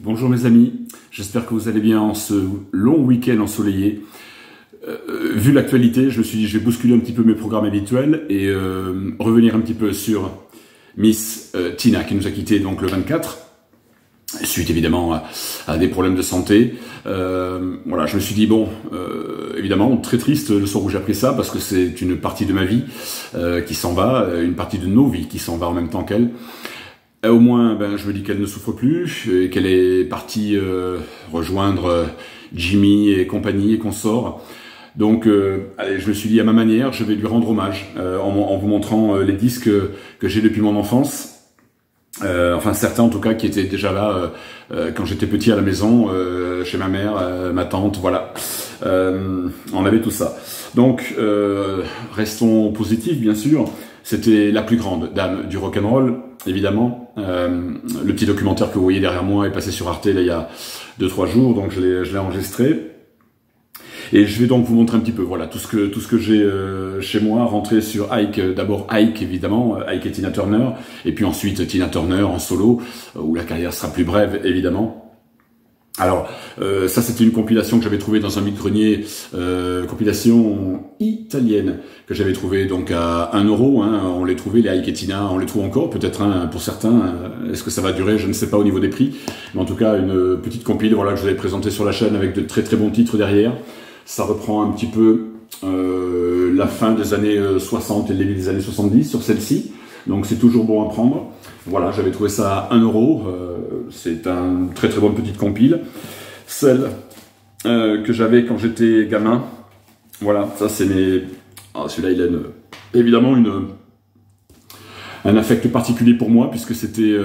Bonjour mes amis, j'espère que vous allez bien en ce long week-end ensoleillé. Vu l'actualité, je me suis dit je vais bousculer un petit peu mes programmes habituels et revenir un petit peu sur Miss Tina qui nous a quittés donc le 24, suite évidemment à des problèmes de santé. Voilà, je me suis dit bon, évidemment très triste le soir où j'ai appris ça parce que c'est une partie de ma vie qui s'en va, une partie de nos vies qui s'en va en même temps qu'elle. Au moins, je me dis qu'elle ne souffre plus, et qu'elle est partie rejoindre Jimmy et compagnie et consorts. Donc, allez, je me suis dit à ma manière, je vais lui rendre hommage en vous montrant les disques que j'ai depuis mon enfance. Enfin, certains en tout cas qui étaient déjà là quand j'étais petit à la maison, chez ma mère, ma tante, voilà. On avait tout ça. Donc, restons positifs, bien sûr. C'était la plus grande dame du rock'n'roll, évidemment. Le petit documentaire que vous voyez derrière moi est passé sur Arte là, il y a 2-3 jours, donc je l'ai enregistré. Et je vais donc vous montrer un petit peu, voilà, tout ce que j'ai chez moi, rentré sur Ike, d'abord Ike évidemment, Ike et Tina Turner, et puis ensuite Tina Turner en solo, où la carrière sera plus brève évidemment. Alors, ça c'était une compilation que j'avais trouvée dans un vide-grenier, compilation italienne, que j'avais trouvée donc à 1 €, hein, on les trouvait, les Ike et Tina, on les trouve encore, peut-être pour certains, est-ce que ça va durer, je ne sais pas au niveau des prix, mais en tout cas une petite compile, voilà, que je vous avais présentée sur la chaîne avec de très très bons titres derrière. Ça reprend un petit peu la fin des années 60 et le début des années 70 sur celle-ci, donc c'est toujours bon à prendre. Voilà, j'avais trouvé ça à 1 €, c'est un très très bonne petite compile. Celle que j'avais quand j'étais gamin, voilà, ça c'est mes... Ah, celui-là il a évidemment un affect particulier pour moi, puisque c'était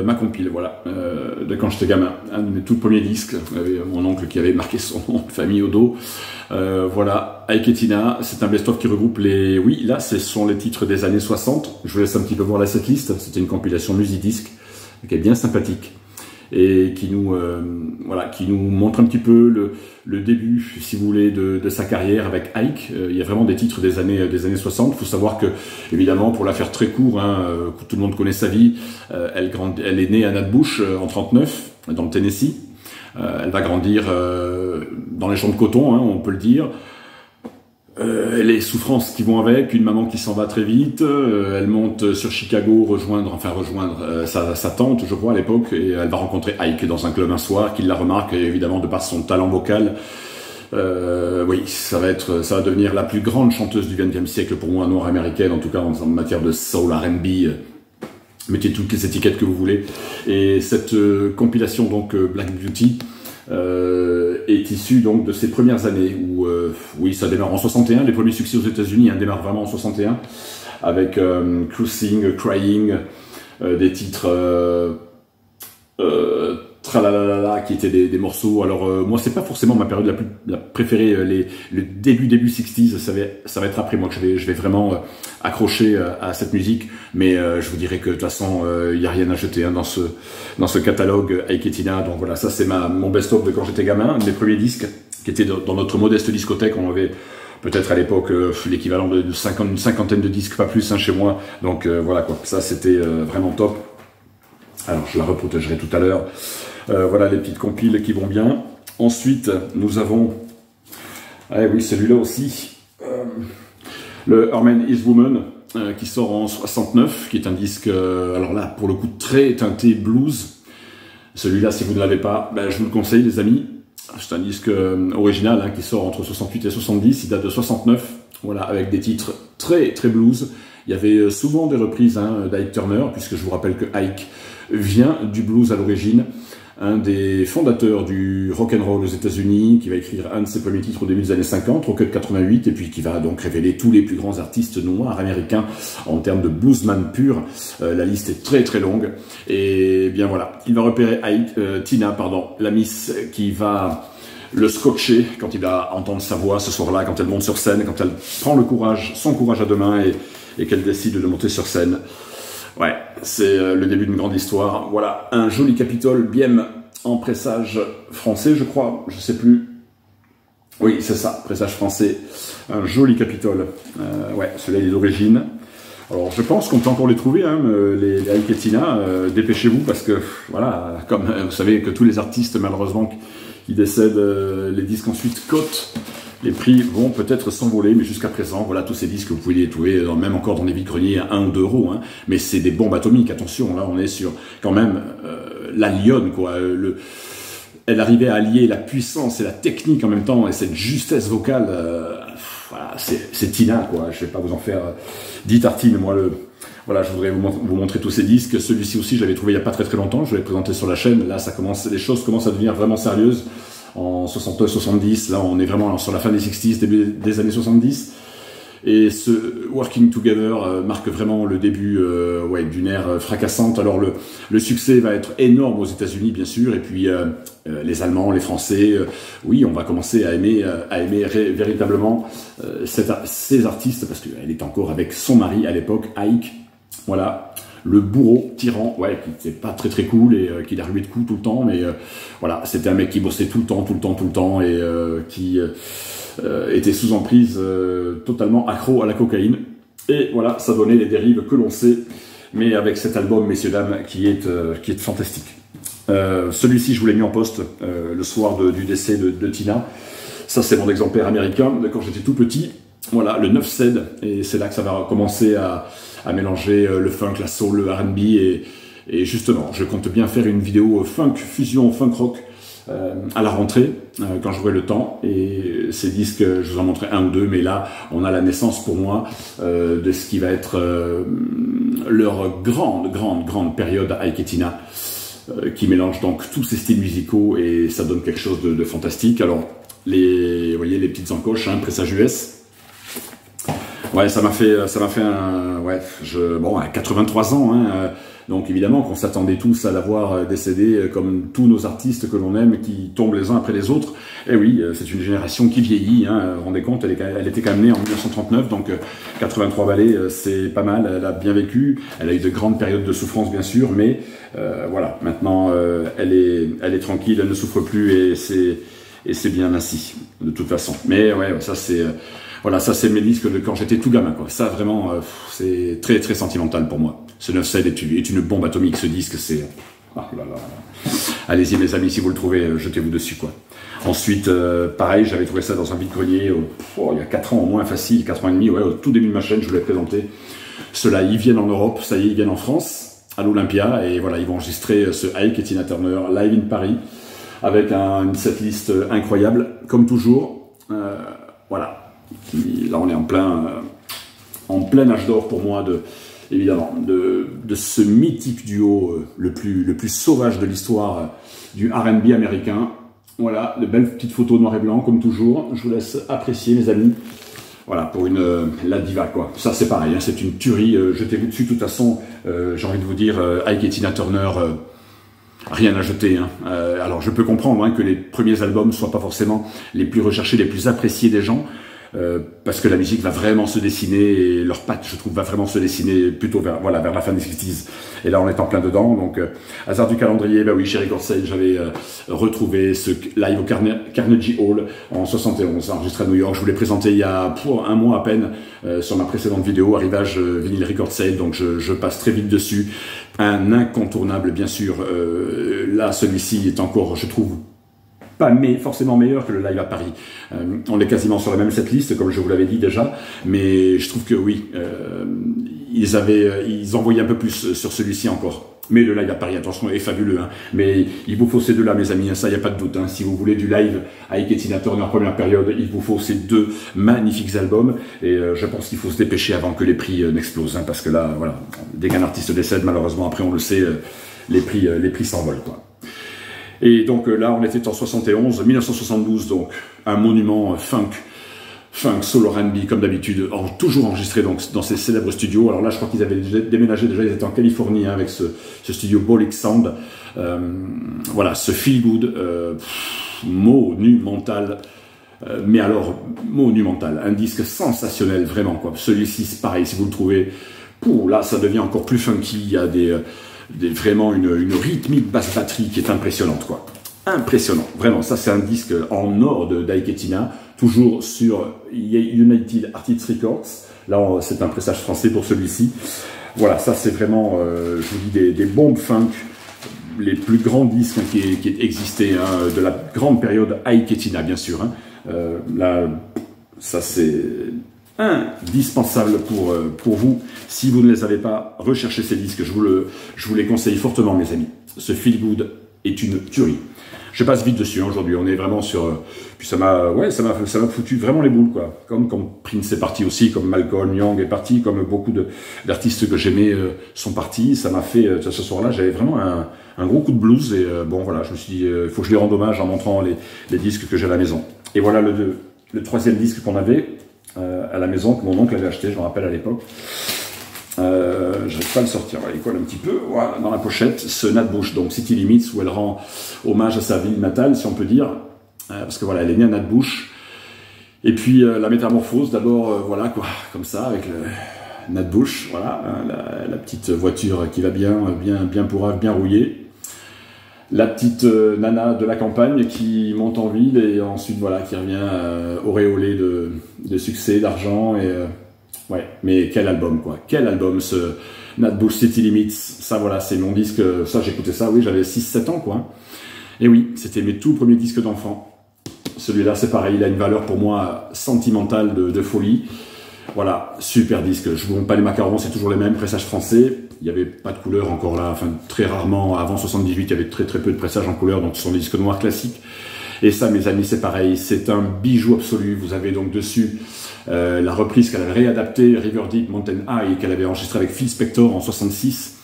ma compile, voilà, de quand j'étais gamin. Un de mes tout premiers disques, j'avais mon oncle qui avait marqué son nom de famille au dos. Voilà, Ike et Tina, c'est un best-of qui regroupe les... Oui, là, ce sont les titres des années 60. Je vous laisse un petit peu voir la setlist. C'était une compilation Musidisc, qui est bien sympathique, et qui nous, voilà, qui nous montre un petit peu le début, si vous voulez, de sa carrière avec Ike. Il y a vraiment des titres des années 60. Il faut savoir que, évidemment, pour la faire très court, hein, tout le monde connaît sa vie. Elle est née à Natbush en 39, dans le Tennessee. Elle va grandir dans les champs de coton, hein, on peut le dire. Les souffrances qui vont avec, une maman qui s'en va très vite, elle monte sur Chicago rejoindre sa tante, je crois, à l'époque, et elle va rencontrer Ike dans un club un soir, qui la remarque, et évidemment, de par son talent vocal, oui, ça va devenir la plus grande chanteuse du XXe siècle pour moi, noire américaine, en tout cas en matière de soul, R&B, mettez toutes les étiquettes que vous voulez. Et cette compilation, donc Black Beauty, est issue donc de ces premières années où, oui, ça démarre en 61, les premiers succès aux États-Unis démarrent vraiment en 61, avec Cruising, Crying, des titres Tralalala, qui étaient des morceaux. Alors moi c'est pas forcément ma période la préférée, le début 60s, ça va être après moi que je vais vraiment accrocher à cette musique, mais je vous dirais que de toute façon il n'y a rien à jeter, hein, dans ce catalogue Ike et Tina. Donc voilà, ça c'est mon best-of de quand j'étais gamin, mes premiers disques qui étaient dans notre modeste discothèque. On avait peut-être à l'époque l'équivalent de une cinquantaine de disques, pas plus, hein, chez moi. Donc voilà quoi, ça c'était vraiment top. Alors je la reprotégerai tout à l'heure. Voilà les petites compiles qui vont bien. Ensuite, nous avons, ah oui, celui-là aussi, le Her Man Is Woman, qui sort en 69, qui est un disque, alors là, pour le coup, très teinté blues. Celui-là, si vous ne l'avez pas, je vous le conseille, les amis. C'est un disque original, hein, qui sort entre 68 et 70, il date de 69, voilà, avec des titres très très blues. Il y avait souvent des reprises, hein, d'Ike Turner, puisque je vous rappelle que Ike vient du blues à l'origine, un des fondateurs du rock'n'roll aux États-Unis, qui va écrire un de ses premiers titres au début des années 50, Rocket 88, et puis qui va donc révéler tous les plus grands artistes noirs américains en termes de bluesman pur. La liste est très très longue, et bien voilà, il va repérer Tina, la Miss, qui va le scotcher quand il va entendre sa voix ce soir-là, quand elle monte sur scène, quand elle prend son courage à deux mains et qu'elle décide de monter sur scène. Ouais, c'est le début d'une grande histoire. Voilà, un joli Capitole Biem en pressage français, je crois, je sais plus. Oui, c'est ça, pressage français. Un joli Capitole. Ouais, celui-là il est d'origine. Alors je pense qu'on peut encore les trouver, hein, les Ike & Tina, dépêchez-vous parce que voilà, comme vous savez que tous les artistes malheureusement qui décèdent, les disques ensuite cotent, les prix vont peut-être s'envoler, mais jusqu'à présent, voilà, tous ces disques vous pouvez les trouver, même encore dans les vides-greniers à 1 ou 2 euros, hein, mais c'est des bombes atomiques, attention, là on est sur quand même la lionne, quoi, elle arrivait à allier la puissance et la technique en même temps, et cette justesse vocale, voilà, c'est Tina, quoi. Je vais pas vous en faire 10 tartines, moi. Voilà, je voudrais vous montrer tous ces disques. Celui-ci aussi, je l'avais trouvé il y a pas très longtemps. Je l'ai présenté sur la chaîne. Là, les choses commencent à devenir vraiment sérieuses. En 69-70, là, on est vraiment sur la fin des 60s, début des années 70. Et ce Working Together marque vraiment le début d'une ère fracassante. Alors le succès va être énorme aux États-Unis, bien sûr, et puis les Allemands, les Français, oui, on va commencer à aimer véritablement ces artistes, parce qu'elle est encore avec son mari à l'époque, Ike, voilà, le bourreau tyran, ouais, qui n'était pas très cool et qui la ruait de coups tout le temps, mais voilà, c'était un mec qui bossait tout le temps, et qui était sous emprise, totalement accro à la cocaïne. Et voilà, ça donnait les dérives que l'on sait, mais avec cet album, messieurs, dames, qui est fantastique. Celui-ci, je vous l'ai mis en poste le soir du décès de Tina. Ça, c'est mon exemplaire américain de quand j'étais tout petit. Voilà, le 9 cède, et c'est là que ça va commencer à mélanger le funk, la soul, le R&B, et justement, je compte bien faire une vidéo funk, fusion funk rock, à la rentrée, quand j'aurai le temps, et ces disques, je vous en montrerai 1 ou 2, mais là, on a la naissance pour moi de ce qui va être leur grande période Ike & Tina, qui mélange donc tous ces styles musicaux, et ça donne quelque chose de fantastique. Alors, vous voyez les petites encoches, hein, Pressage US. Ouais, ça m'a fait à 83 ans, hein, donc évidemment qu'on s'attendait tous à l'avoir décédé comme tous nos artistes que l'on aime, qui tombent les uns après les autres. Et oui, c'est une génération qui vieillit, hein, vous vous rendez compte, elle était quand même née en 1939, donc 83 balais, c'est pas mal, elle a bien vécu, elle a eu de grandes périodes de souffrance bien sûr, mais voilà, maintenant elle est tranquille, elle ne souffre plus, et c'est bien ainsi, de toute façon. Mais ouais, ça c'est... Voilà, ça c'est mes disques de quand j'étais tout gamin, quoi. Ça vraiment, c'est très sentimental pour moi. Ce 9-7 est une bombe atomique, ce disque, c'est... Ah là là. Allez-y mes amis, si vous le trouvez, jetez-vous dessus, quoi. Ensuite, pareil, j'avais trouvé ça dans un vide-grenier, il y a 4 ans au moins, facile, 4 ans et demi, ouais, au tout début de ma chaîne, je vous l'ai présenté. Ceux-là, ils viennent en Europe, ça y est, ils viennent en France, à l'Olympia, et voilà, ils vont enregistrer ce Ike & Tina Turner live in Paris, avec une setlist incroyable, comme toujours. Voilà. Là, on est en plein âge d'or pour moi, évidemment, de ce mythique duo le plus sauvage de l'histoire du R&B américain. Voilà, de belles petites photos noir et blanc, comme toujours. Je vous laisse apprécier, mes amis. Voilà, pour la diva, quoi. Ça, c'est pareil, hein, c'est une tuerie. Jetez-vous dessus, de toute façon. J'ai envie de vous dire, Ike & Tina Turner... rien à jeter, hein. Alors je peux comprendre, hein, que les premiers albums soient pas forcément les plus recherchés, les plus appréciés des gens, parce que la musique va vraiment se dessiner, et leur patte, je trouve, va vraiment se dessiner plutôt vers la fin des 60s. Et là, on est en plein dedans. Donc, hasard du calendrier, bah oui, chez Record Sale, j'avais retrouvé ce live au Carnegie Hall en 71, enregistré à New York. Je vous l'ai présenté il y a 1 mois à peine sur ma précédente vidéo, arrivage vinyle Record Sale. Donc, je passe très vite dessus. Un incontournable, bien sûr. Là, celui-ci est encore, je trouve, pas forcément meilleur que le live à Paris. On est quasiment sur la même setlist, comme je vous l'avais dit déjà, mais je trouve que oui, ils envoyaient un peu plus sur celui-ci encore. Mais le live à Paris, attention, est fabuleux, hein. Mais il vous faut ces deux-là, mes amis, ça, il n'y a pas de doute, hein. Si vous voulez du live Ike & Tina Turner en première période, il vous faut ces 2 magnifiques albums, et je pense qu'il faut se dépêcher avant que les prix n'explosent, hein, parce que là, voilà, dès qu'un artiste décède, malheureusement, après, on le sait, les prix s'envolent, quoi. Et donc là, on était en 1972, donc un monument funk, soul R&B, comme d'habitude, toujours enregistré donc dans ces célèbres studios. Alors là, je crois qu'ils avaient déménagé déjà, ils étaient en Californie, hein, avec ce studio Bolix Sound. Voilà, ce feel good monumental. Mais alors, monumental, un disque sensationnel, vraiment, quoi. Celui-ci, c'est pareil, si vous le trouvez, là, ça devient encore plus funky. Il y a vraiment une rythmique basse batterie qui est impressionnante, quoi. Impressionnant, vraiment. Ça, c'est un disque en or d'Ike & Tina. toujours sur United Artists Records. Là, c'est un pressage français pour celui-ci. Voilà, ça c'est vraiment, je vous dis, des bombes funk, les plus grands disques qui existaient, hein, de la grande période Ike et Tina, bien sûr. Hein. Là, ça c'est indispensable pour vous. Si vous ne les avez pas, recherchez ces disques, je vous les conseille fortement, mes amis. Ce Feel Good est une tuerie. Je passe vite dessus, hein, aujourd'hui, on est vraiment sur... puis ça m'a foutu vraiment les boules, quoi. Comme Prince est parti aussi, comme Malcolm Young est parti, comme beaucoup d'artistes que j'aimais sont partis. Ça m'a fait, ce soir-là, j'avais vraiment un gros coup de blues. Et bon, voilà, je me suis dit, il faut que je les rende hommage en montrant les disques que j'ai à la maison. Et voilà le troisième disque qu'on avait à la maison, que mon oncle avait acheté, je me rappelle à l'époque. J'arrive pas à le sortir, voilà, il colle un petit peu, voilà, dans la pochette, ce Nat Bush, donc City Limits, où elle rend hommage à sa ville natale, si on peut dire, parce que voilà, elle est née à Nat Bush, et puis la métamorphose, d'abord, voilà, quoi, comme ça, avec le Nat Bush, voilà, la petite voiture qui va bien pourrave, bien rouillée, la petite nana de la campagne qui monte en ville, et ensuite, voilà, qui revient auréolée de succès, d'argent, et... ouais, mais quel album, quoi. Quel album, ce Nat Bush City Limits. Ça, voilà, c'est mon disque. Ça, j'écoutais ça, oui, j'avais 6-7 ans, quoi. Et oui, c'était mes tout premiers disques d'enfant. Celui-là, c'est pareil, il a une valeur pour moi sentimentale de folie. Voilà, super disque. Je vous montre pas les macarons, c'est toujours les mêmes, pressages français. Il n'y avait pas de couleur encore là, enfin, très rarement. Avant 78, il y avait très peu de pressages en couleur, donc ce sont des disques noirs classiques. Et ça, mes amis, c'est pareil, c'est un bijou absolu. Vous avez donc dessus la reprise qu'elle avait réadaptée, River Deep Mountain High, qu'elle avait enregistrée avec Phil Spector en 66,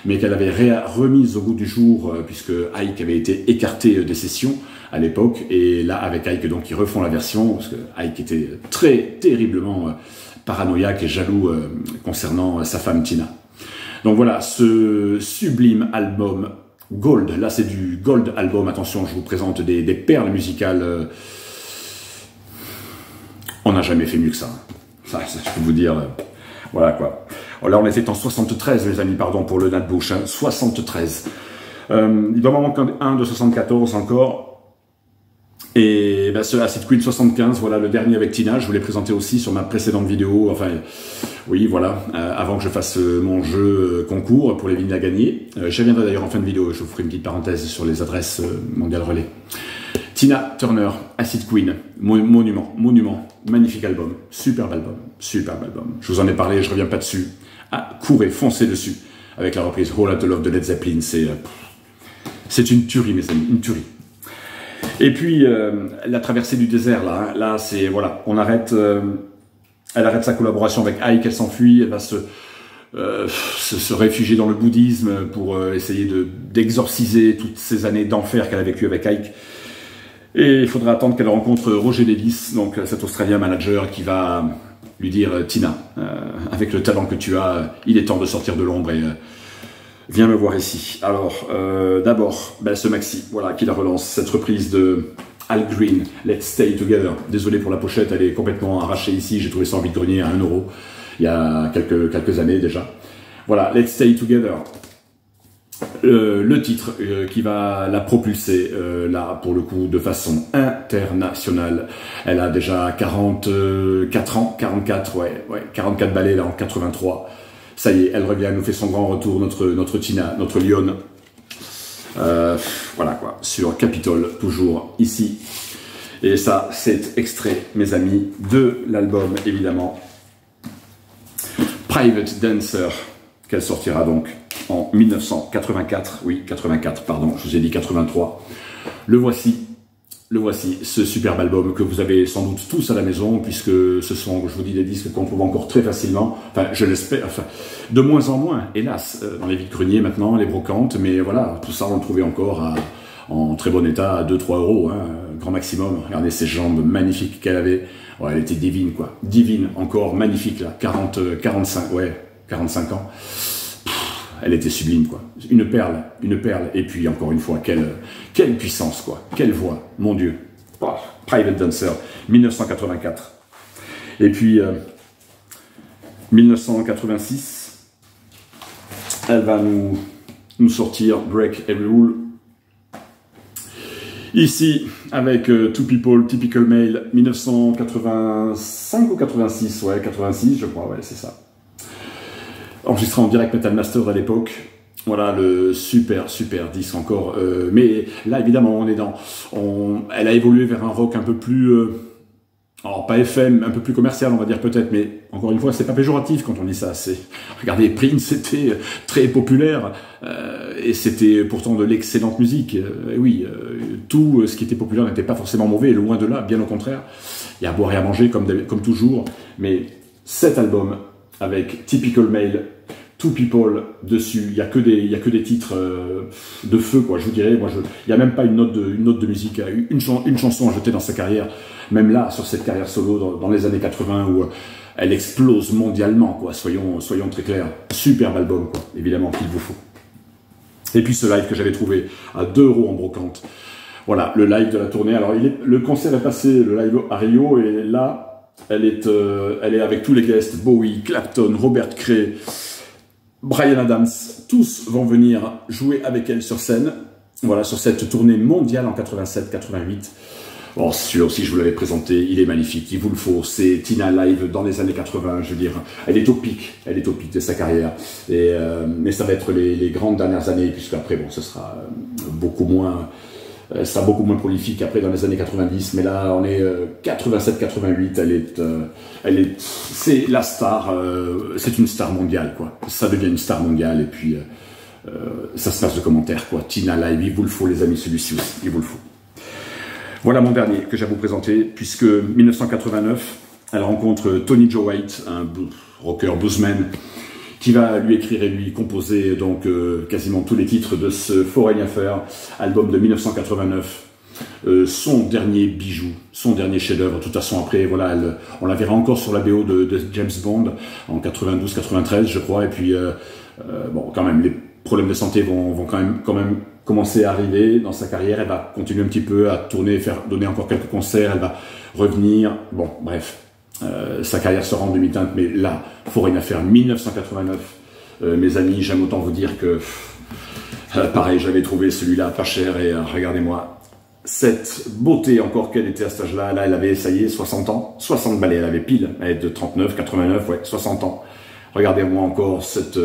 mais qu'elle avait remise au goût du jour, puisque Ike avait été écarté des sessions à l'époque, et là, avec Ike, donc, ils refont la version, parce que Ike était terriblement paranoïaque et jaloux concernant sa femme Tina. Donc voilà, ce sublime album Gold, là c'est du Gold album, attention, je vous présente des perles musicales. On n'a jamais fait mieux que ça. Ça, je peux vous dire, voilà quoi. Là, on était en 73, les amis, pardon, pour le Nat Bush, hein, 73. Il doit m'en manquer un de 74 encore. Et ben, ce Acid Queen 75, voilà, le dernier avec Tina, je vous l'ai présenté aussi sur ma précédente vidéo, enfin, oui, voilà, avant que je fasse mon jeu concours pour les vignes à gagner. J'y reviendrai d'ailleurs en fin de vidéo, je vous ferai une petite parenthèse sur les adresses Mondial Relais. Tina Turner, Acid Queen, monument, magnifique album, superbe album. Je vous en ai parlé, je reviens pas dessus. Ah, courez, foncez dessus, avec la reprise All Out of Love de Led Zeppelin, c'est une tuerie, mes amis, une tuerie. Et puis, la traversée du désert, là, hein, là c'est, voilà, on arrête, elle arrête sa collaboration avec Ike, elle s'enfuit, elle va se réfugier dans le bouddhisme pour essayer d'exorciser toutes ces années d'enfer qu'elle a vécues avec Ike. Et il faudra attendre qu'elle rencontre Roger Davis, donc cet Australien manager qui va lui dire « Tina, avec le talent que tu as, il est temps de sortir de l'ombre et viens me voir ici. » Alors, d'abord, ben, ce maxi, voilà, qui la relance, cette reprise de Al Green, Let's Stay Together. Désolé pour la pochette, elle est complètement arrachée ici, j'ai trouvé ça en vide-grenier à 1 €, il y a quelques années déjà. Voilà, Let's Stay Together. Le titre qui va la propulser là pour le coup de façon internationale. Elle a déjà 44 ans, 44, ouais, 44 ballets là en 83. Ça y est, elle revient, elle nous fait son grand retour, notre Tina, notre lionne. Voilà quoi, sur Capitol, toujours ici. Et ça, c'est extrait, mes amis, de l'album évidemment Private Dancer, qu'elle sortira donc en 1984, oui, 84, pardon, je vous ai dit 83. Le voici, ce superbe album que vous avez sans doute tous à la maison, puisque ce sont, je vous dis, des disques qu'on trouve encore très facilement, enfin, je l'espère, enfin, de moins en moins, hélas, dans les vides-greniers maintenant, les brocantes, mais voilà, tout ça, on le trouvait encore en très bon état, à 2-3 €, hein, grand maximum. Regardez ces jambes magnifiques qu'elle avait. Ouais, elle était divine, quoi. Divine, encore, magnifique, là, 45 ans. Elle était sublime, quoi. Une perle. Et puis, encore une fois, quelle puissance, quoi. Quelle voix, mon Dieu. Oh, Private Dancer, 1984. Et puis, 1986, elle va nous sortir Break Every Rule. Ici, avec Two People, Typical Male, 1985 ou 86, ouais, 86 je crois, ouais, c'est ça. Enregistré en direct Metal Master à l'époque. Voilà, le super disque encore. Mais là, évidemment, on est dans... elle a évolué vers un rock un peu plus... alors, pas FM, un peu plus commercial, on va dire peut-être, mais encore une fois, c'est pas péjoratif quand on dit ça. Regardez, Prince, c'était très populaire, et c'était pourtant de l'excellente musique. Et oui, tout ce qui était populaire n'était pas forcément mauvais, loin de là, bien au contraire. Il y a à boire et à manger, comme toujours, mais cet album, avec Typical Male, Two People dessus, il y a que des titres de feu, quoi. Je vous dirais, il y a même pas une note de musique, une chanson à jeter dans sa carrière. Même là, sur cette carrière solo dans les années 80 où elle explose mondialement, quoi. Soyons très clairs. Superbe album, quoi. Évidemment qu'il vous faut. Et puis ce live que j'avais trouvé à 2 € en brocante. Voilà, le live de la tournée. Alors le concert est passé, le live à Rio, et là, elle est avec tous les guests, Bowie, Clapton, Robert Cray, Bryan Adams, tous vont venir jouer avec elle sur scène, voilà, sur cette tournée mondiale en 87-88. Bon, celui-là aussi, je vous l'avais présenté, il est magnifique, il vous le faut, c'est Tina live dans les années 80, je veux dire, elle est au pic de sa carrière, et, mais ça va être les grandes dernières années, puisque après, bon, ce sera beaucoup moins prolifique après dans les années 90, mais là on est 87-88, c'est la star, c'est une star mondiale, quoi. Ça devient une star mondiale, et puis ça se passe de commentaires, quoi. Tina live, il vous le faut les amis, celui-ci aussi, il vous le faut. Voilà mon dernier que j'ai à vous présenter, puisque 1989, elle rencontre Tony Joe White, un rocker bluesman, qui va lui écrire et lui composer donc quasiment tous les titres de ce Foreign Affair, album de 1989, son dernier bijou, son dernier chef-d'œuvre. De toute façon, après, voilà, on la verra encore sur la BO de James Bond en 92-93, je crois. Et puis, bon, quand même, les problèmes de santé vont quand même commencer à arriver dans sa carrière. Elle va continuer un petit peu à tourner, donner encore quelques concerts. Elle va revenir. Bon, bref. Sa carrière sera en demi-teinte, mais là, Foreign Affair 1989, mes amis, j'aime autant vous dire que, pareil, j'avais trouvé celui-là pas cher, et regardez-moi, cette beauté encore qu'elle était à cet âge-là, là, elle avait, ça y est, 60 ans, 60 balais, elle avait pile, elle est de 39, 89, ouais, 60 ans. Regardez-moi encore cette...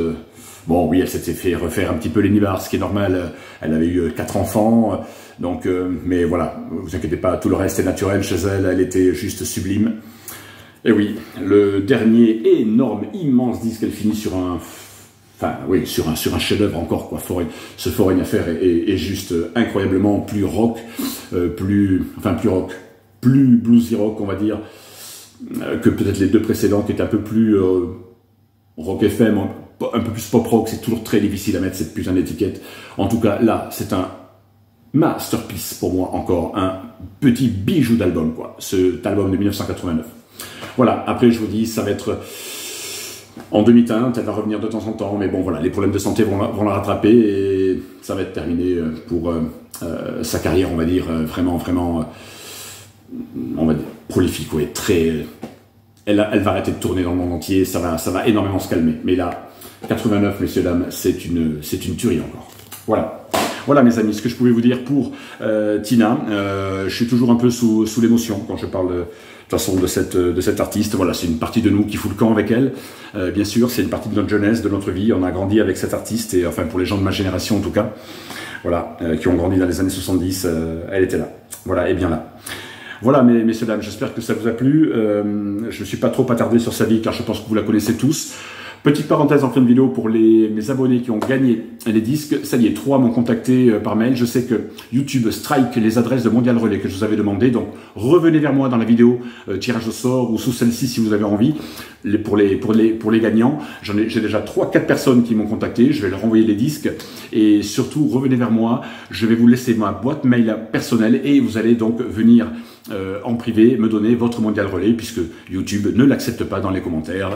bon, oui, elle s'était fait refaire un petit peu les nibards, ce qui est normal, elle avait eu 4 enfants, donc, mais voilà, vous inquiétez pas, tout le reste est naturel chez elle, elle était juste sublime. Et oui, le dernier énorme, immense disque, elle finit sur un... Enfin, oui, sur un chef-d'œuvre encore, quoi. Ce Foreign Affair est juste incroyablement plus rock, plus bluesy rock, on va dire, que peut-être les deux précédents, qui étaient un peu plus rock FM, un peu plus pop rock. C'est toujours très difficile à mettre cette putain d'étiquette. En tout cas, là, c'est un masterpiece pour moi, encore un petit bijou d'album, quoi. Cet album de 1989. Voilà, après je vous dis, ça va être en demi-teinte, elle va revenir de temps en temps, mais bon voilà, les problèmes de santé vont la rattraper, et ça va être terminé pour sa carrière, on va dire, vraiment, on va dire, prolifique, ouais, très... Elle va arrêter de tourner dans le monde entier, ça va énormément se calmer. Mais là, 89, messieurs, dames, c'est une tuerie encore. Voilà. Voilà mes amis, ce que je pouvais vous dire pour Tina. Je suis toujours un peu sous l'émotion quand je parle de toute façon de cette artiste. Voilà, c'est une partie de nous qui fout le camp avec elle. Bien sûr, c'est une partie de notre jeunesse, de notre vie. On a grandi avec cette artiste, et enfin pour les gens de ma génération en tout cas, voilà, qui ont grandi dans les années 70, elle était là. Voilà, et bien là. Voilà, messieurs, dames, j'espère que ça vous a plu. Je ne suis pas trop attardé sur sa vie, car je pense que vous la connaissez tous. Petite parenthèse en fin de vidéo pour mes abonnés qui ont gagné les disques. Ça y est, 3 m'ont contacté par mail. Je sais que YouTube strike les adresses de Mondial Relais que je vous avais demandé. Donc, revenez vers moi dans la vidéo tirage au sort, ou sous celle-ci si vous avez envie. Pour les gagnants, j'ai déjà 3-4 personnes qui m'ont contacté. Je vais leur envoyer les disques. Et surtout, revenez vers moi. Je vais vous laisser ma boîte mail personnelle, et vous allez donc venir en privé me donner votre Mondial Relais, puisque YouTube ne l'accepte pas dans les commentaires.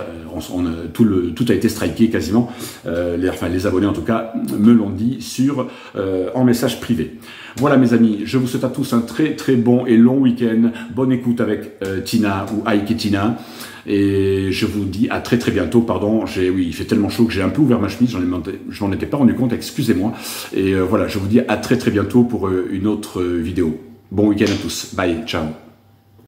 Tout a été striké quasiment. Les abonnés en tout cas me l'ont dit en message privé. Voilà mes amis, je vous souhaite à tous un très très bon et long week-end. Bonne écoute avec Tina ou Ike et Tina. Et je vous dis à très très bientôt. Pardon, oui, il fait tellement chaud que j'ai un peu ouvert ma chemise, je m'en étais pas rendu compte, excusez-moi. Et voilà, je vous dis à très très bientôt pour une autre vidéo. Bon week-end à tous. Bye, ciao.